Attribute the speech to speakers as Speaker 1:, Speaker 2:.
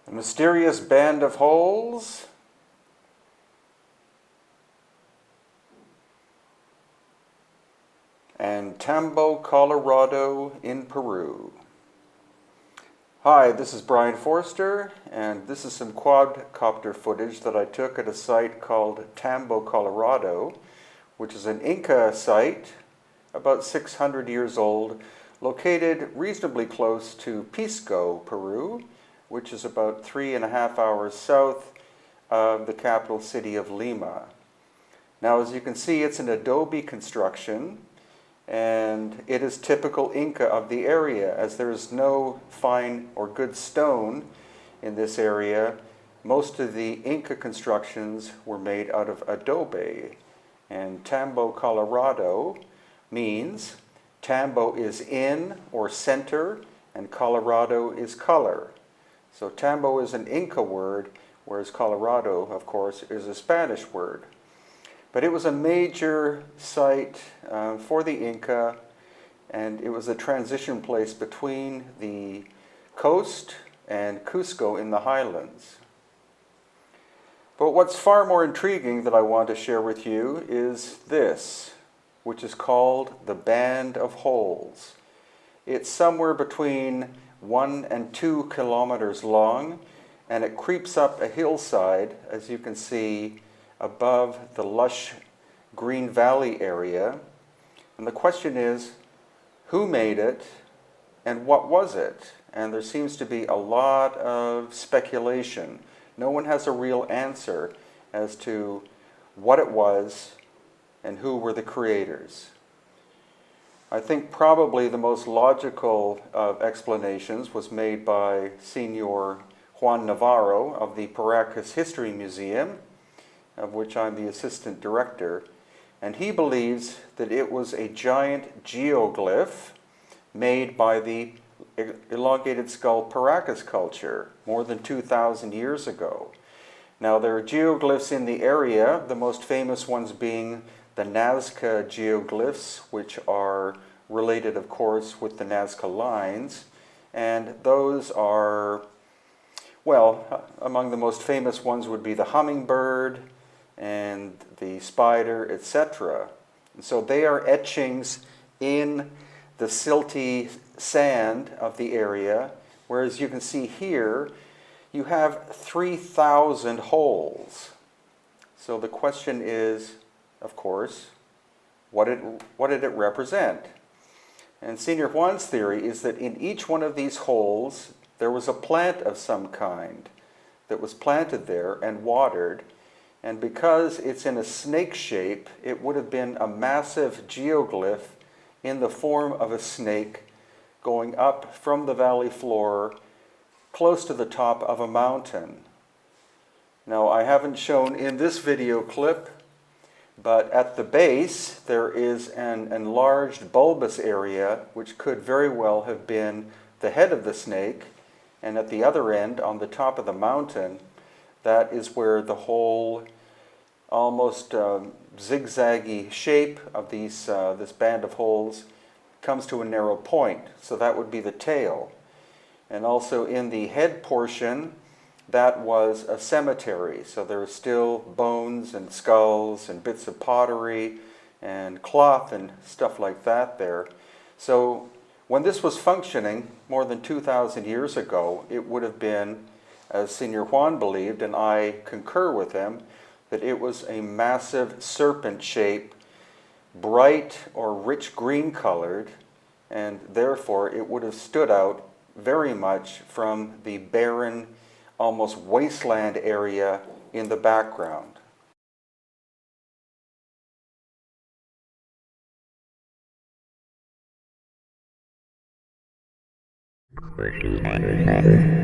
Speaker 1: A mysterious band of holes. And Tambo, Colorado in Peru. Hi, this is Brian Forster, and this is some quadcopter footage that I took at a site called Tambo, Colorado, which is an Inca site, about 600 years old, located reasonably close to Pisco, Peru, which is about 3.5 hours south of the capital city of Lima. Now, as you can see, it's an adobe construction, and it is typical Inca of the area, as there is no fine or good stone in this area. Most of the Inca constructions were made out of adobe, and Tambo, Colorado means Tambo is in or center, and Colorado is color. So Tambo is an Inca word, whereas Colorado, of course, is a Spanish word. But it was a major site for the Inca, and it was a transition place between the coast and Cusco in the highlands. But what's far more intriguing that I want to share with you is this, which is called the Band of Holes. It's somewhere between 1 and 2 kilometers long, and it creeps up a hillside, as you can see, above the lush green valley area. And the question is, who made it and what was it? And there seems to be a lot of speculation. No one has a real answer as to what it was and who were the creators. I think probably the most logical of explanations was made by Senor Juan Navarro of the Paracas History Museum, of which I'm the assistant director, and he believes that it was a giant geoglyph made by the elongated skull Paracas culture more than 2,000 years ago. Now, there are geoglyphs in the area, the most famous ones being the Nazca geoglyphs, which are related, of course, with the Nazca lines, and those are, well, among the most famous ones would be the hummingbird and the spider, etc. And so they are etchings in the silty sand of the area, whereas you can see here, you have 3,000 holes. So the question is, of course, what did it represent? And Senor Juan's theory is that in each one of these holes, there was a plant of some kind that was planted there and watered, and because it's in a snake shape, it would have been a massive geoglyph in the form of a snake going up from the valley floor close to the top of a mountain. Now, I haven't shown in this video clip, but at the base there is an enlarged bulbous area which could very well have been the head of the snake, and at the other end, on the top of the mountain, that is where the whole almost zigzaggy shape of this band of holes comes to a narrow point. So that would be the tail. And also in the head portion, that was a cemetery. So there are still bones and skulls and bits of pottery and cloth and stuff like that there. So when this was functioning more than 2,000 years ago, it would have been, as Senor Juan believed, and I concur with him, that it was a massive serpent shape, bright or rich green colored, and therefore it would have stood out very much from the barren, almost wasteland area in the background.
Speaker 2: Question.